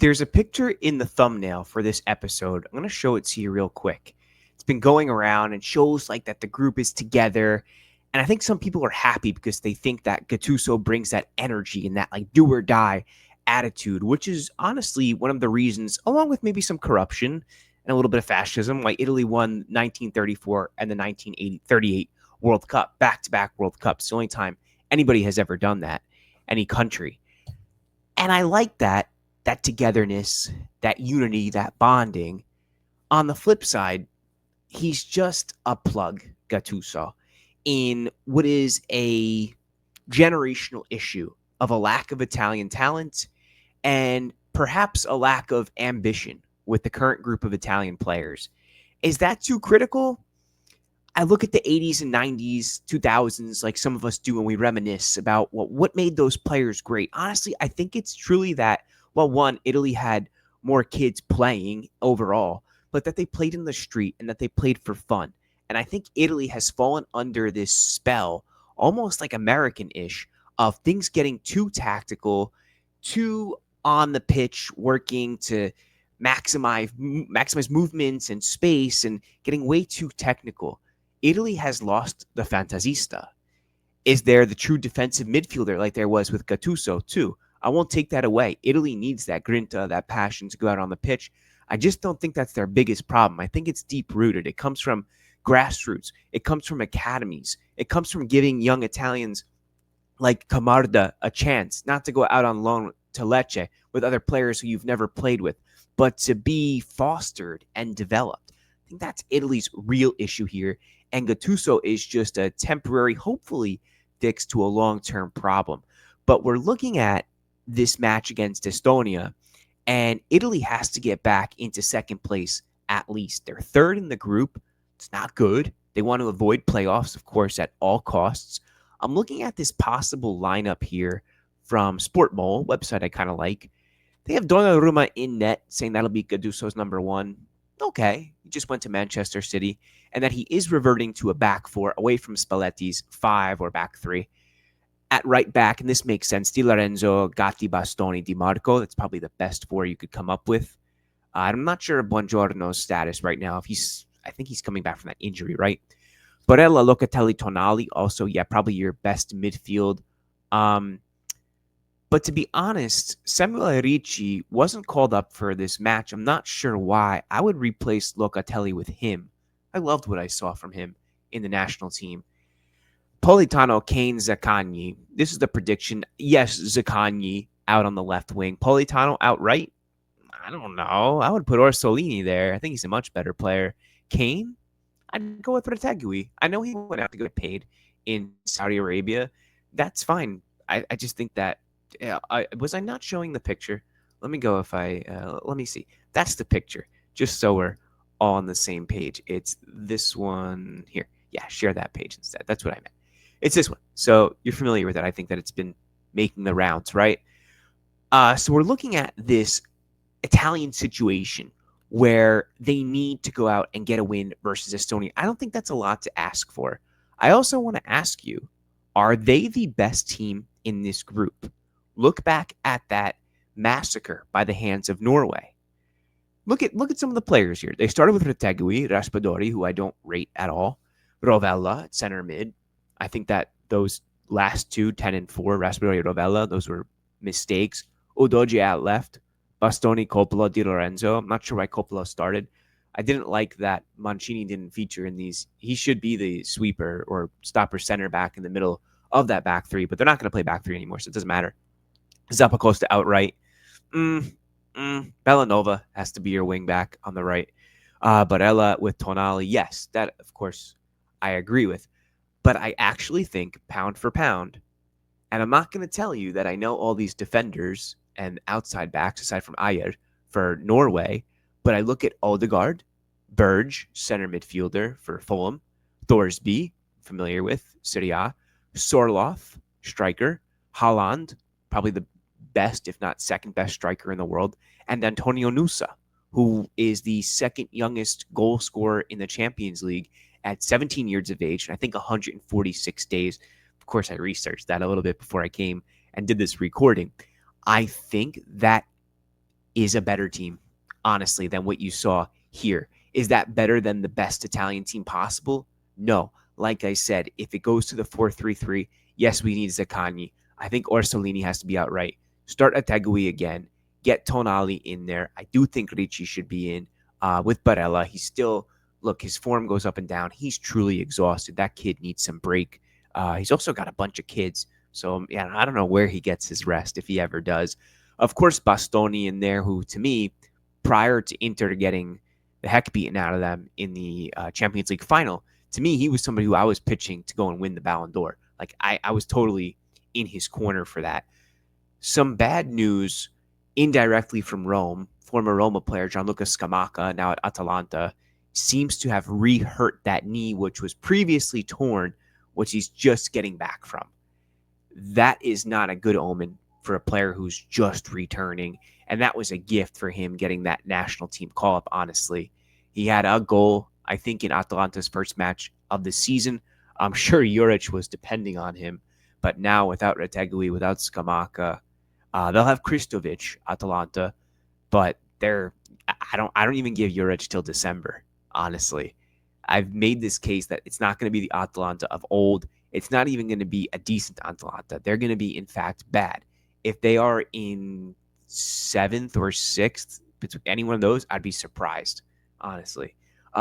There's a picture in the thumbnail for this episode. I'm going to show it to you real quick. It's been going around and shows like that the group is together. And I think some people are happy because they think that Gattuso brings that energy and that like do or die attitude, which is honestly one of the reasons, along with maybe some corruption and a little bit of fascism, why Italy won 1934 and the 1938 World Cup, back-to-back World Cups. The only time anybody has ever done that, any country. And I like that togetherness, that unity, that bonding. On the flip side, he's just a plug, Gattuso, in what is a generational issue of a lack of Italian talent and perhaps a lack of ambition with the current group of Italian players. Is that too critical? I look at the 80s and 90s, 2000s, like some of us do when we reminisce about what made those players great. Honestly, I think it's truly that, well, one, Italy had more kids playing overall, but that they played in the street and that they played for fun. And I think Italy has fallen under this spell, almost like American-ish, of things getting too tactical, too on the pitch, working to maximize movements and space and getting way too technical. Italy has lost the fantasista. Is there the true defensive midfielder like there was with Gattuso too? I won't take that away. Italy needs that grinta, that passion to go out on the pitch. I just don't think that's their biggest problem. I think it's deep-rooted. It comes from grassroots. It comes from academies. It comes from giving young Italians like Camarda a chance, not to go out on loan to Lecce with other players who you've never played with, but to be fostered and developed. I think that's Italy's real issue here. And Gattuso is just a temporary, hopefully, fix to a long-term problem. But we're looking at this match against Estonia, and Italy has to get back into second place at least. They're third in the group. It's not good. They want to avoid playoffs, of course, at all costs. I'm looking at this possible lineup here from Sportmole, website I kind of like. They have Donnarumma in net, saying that'll be Gattuso's number one. Okay, he just went to Manchester City, and that he is reverting to a back four away from Spalletti's five or back three. At right back, and this makes sense, Di Lorenzo, Gatti, Bastoni, Di Marco. That's probably the best four you could come up with. I'm not sure of Buongiorno's status right now. I think he's coming back from that injury, right? Barella, Locatelli, Tonali, also, yeah, probably your best midfield. But to be honest, Samuel Ricci wasn't called up for this match. I'm not sure why. I would replace Locatelli with him. I loved what I saw from him in the national team. Politano, Kane, Zaccagni. This is the prediction. Yes, Zaccagni out on the left wing. Politano out right? I don't know. I would put Orsolini there. I think he's a much better player. Kane? I'd go with Retegui. I know he went out to get paid in Saudi Arabia. That's fine. I just think that was I not showing the picture? Let me go let me see. That's the picture, just so we're all on the same page. It's this one here. Yeah, share that page instead. That's what I meant. It's this one. So you're familiar with it. I think that it's been making the rounds, right? So we're looking at this Italian situation where they need to go out and get a win versus Estonia. I don't think that's a lot to ask for. I also want to ask you, are they the best team in this group? Look back at that massacre by the hands of Norway. Look at some of the players here. They started with Retegui, Raspadori, who I don't rate at all. Rovella at center mid. I think that those last two, 10 and 4, Raspadori and Rovella, those were mistakes. Udogie at left. Bastoni, Coppola, Di Lorenzo. I'm not sure why Coppola started. I didn't like that Mancini didn't feature in these. He should be the sweeper or stopper center back in the middle of that back three, but they're not going to play back three anymore, so it doesn't matter. Zappacosta outright. Bellanova has to be your wing back on the right. Barella with Tonali. Yes, that, of course, I agree with. But I actually think, pound for pound, and I'm not going to tell you that I know all these defenders and outside backs, aside from Ayer, for Norway, but I look at Odegaard, Berge, center midfielder for Fulham, Thorsby, familiar with, Serie A, Sorloth, striker, Haaland, probably the best, if not second best striker in the world, and Antonio Nusa, who is the second youngest goal scorer in the Champions League at 17 years of age, and I think 146 days. Of course, I researched that a little bit before I came and did this recording. I think that is a better team, honestly, than what you saw here. Is that better than the best Italian team possible? No. Like I said, if it goes to the 4-3-3, yes, we need Zaccagni. I think Orsolini has to be outright. Start Ategui again. Get Tonali in there. I do think Ricci should be in with Barella. He's still, look, his form goes up and down. He's truly exhausted. That kid needs some break. He's also got a bunch of kids. So, yeah, I don't know where he gets his rest if he ever does. Of course, Bastoni in there, who to me, prior to Inter getting the heck beaten out of them in the Champions League final, to me, he was somebody who I was pitching to go and win the Ballon d'Or. Like, I was totally in his corner for that. Some bad news indirectly from Rome. Former Roma player Gianluca Scamacca, now at Atalanta, seems to have re-hurt that knee, which was previously torn, which he's just getting back from. That is not a good omen for a player who's just returning. And that was a gift for him getting that national team call up, honestly. He had a goal, I think, in Atalanta's first match of the season. I'm sure Juric was depending on him. But now, without Retegui, without Scamacca, they'll have Kristovic, Atalanta. But I don't even give Juric till December, honestly. I've made this case that it's not going to be the Atalanta of old. It's not even going to be a decent Atalanta. They're going to be, in fact, bad. If they are in 7th or 6th, between any one of those, I'd be surprised, honestly.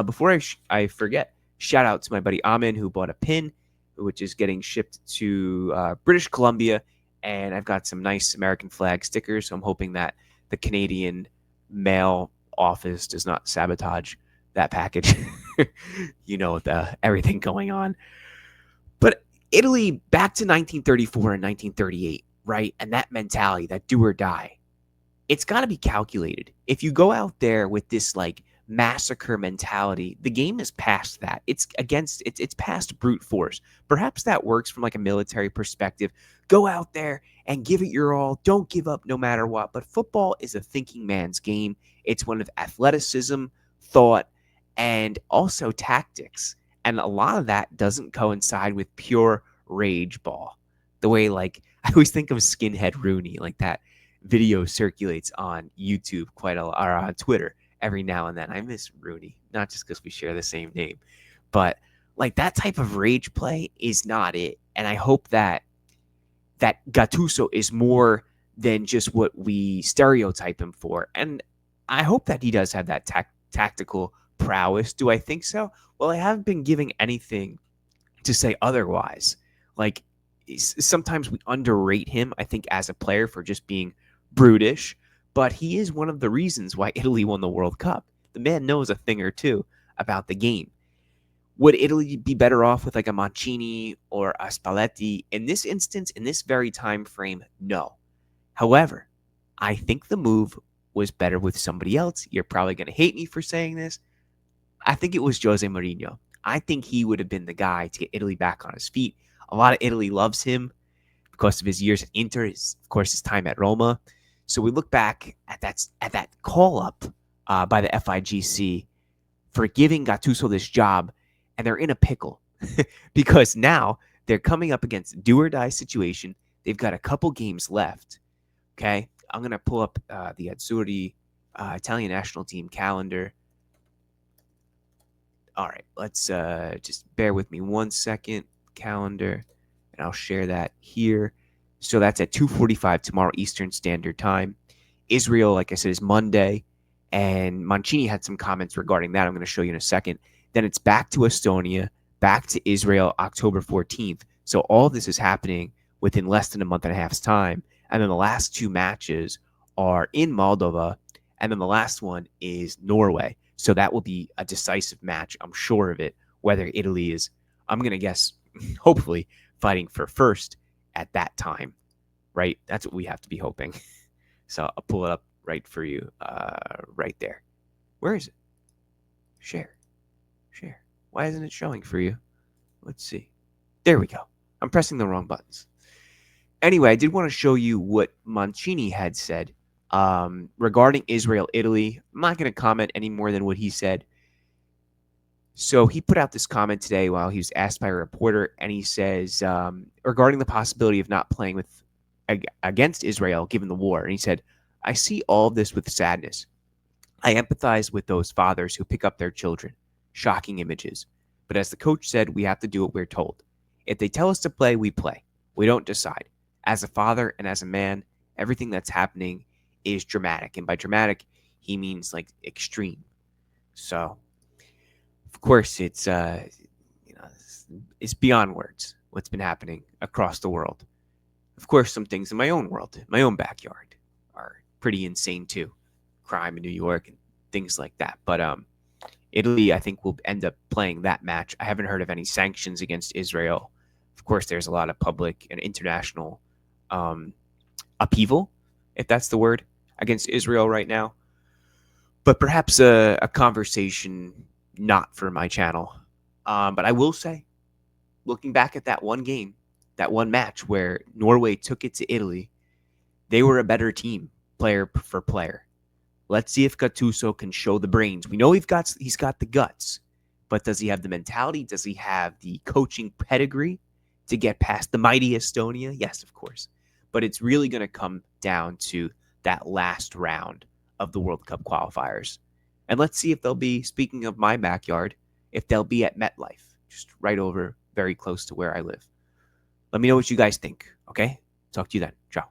Before I forget, shout out to my buddy Amin, who bought a pin, which is getting shipped to British Columbia. And I've got some nice American flag stickers. So I'm hoping that the Canadian mail office does not sabotage that package. Everything going on. But Italy, back to 1934 and 1938, right? And that mentality, that do or die, it's got to be calculated. If you go out there with this like massacre mentality, the game is past that. It's past brute force. Perhaps that works from like a military perspective. Go out there and give it your all. Don't give up no matter what. But football is a thinking man's game. It's one of athleticism, thought, and also tactics. And a lot of that doesn't coincide with pure rage ball. The way, like, I always think of Skinhead Rooney, like that video circulates on YouTube quite a lot, or on Twitter every now and then. I miss Rooney, not just because we share the same name, but like that type of rage play is not it. And I hope that Gattuso is more than just what we stereotype him for. And I hope that he does have that tactical prowess. Do I think so? Well, I haven't been giving anything to say otherwise. Like, sometimes we underrate him, I think, as a player for just being brutish, but he is one of the reasons why Italy won the World Cup. The man knows a thing or two about the game. Would Italy be better off with like a Mancini or a Spalletti? In this instance, in this very time frame, no. However, I think the move was better with somebody else. You're probably going to hate me for saying this. I think it was Jose Mourinho. I think he would have been the guy to get Italy back on his feet. A lot of Italy loves him because of his years at Inter, of course, his time at Roma. So we look back at that call-up by the FIGC for giving Gattuso this job, and they're in a pickle because now they're coming up against a do-or-die situation. They've got a couple games left, okay? I'm going to pull up the Azzurri Italian national team calendar. All right, let's just bear with me 1 second. Calendar, and I'll share that here. So that's at 2:45 tomorrow Eastern Standard Time. Israel, like I said, is Monday, and Mancini had some comments regarding that. I'm going to show you in a second. Then it's back to Estonia, back to Israel, October 14th. So all of this is happening within less than a month and a half's time. And then the last two matches are in Moldova, and then the last one is Norway. So that will be a decisive match, I'm sure of it, whether Italy is, I'm going to guess, hopefully fighting for first at that time, right? That's what we have to be hoping. So I'll pull it up right for you, right there. Where is it? Share. Why isn't it showing for you? Let's see. There we go. I'm pressing the wrong buttons. Anyway, I did want to show you what Mancini had said regarding Israel, Italy. I'm not going to comment any more than what he said. So he put out this comment today while he was asked by a reporter, and he says, regarding the possibility of not playing against Israel given the war, and he said, I see all of this with sadness. I empathize with those fathers who pick up their children. Shocking images. But as the coach said, we have to do what we're told. If they tell us to play, we play. We don't decide. As a father and as a man, everything that's happening is dramatic. And by dramatic, he means like extreme. So, of course, you know, it's beyond words what's been happening across the world. Of course, some things in my own world, my own backyard, are pretty insane too. Crime in New York and things like that. But Italy, I think, will end up playing that match. I haven't heard of any sanctions against Israel. Of course, there's a lot of public and international um, upheaval, if that's the word, against Israel right now. But perhaps a conversation not for my channel. But I will say, looking back at that one game, that one match where Norway took it to Italy, they were a better team, player for player. Let's see if Gattuso can show the brains. We know he's got the guts, but does he have the mentality? Does he have the coaching pedigree to get past the mighty Estonia? Yes, of course. But it's really going to come down to that last round of the World Cup qualifiers. And let's see if they'll be, speaking of my backyard, if they'll be at MetLife, just right over, very close to where I live. Let me know what you guys think, okay? Talk to you then. Ciao.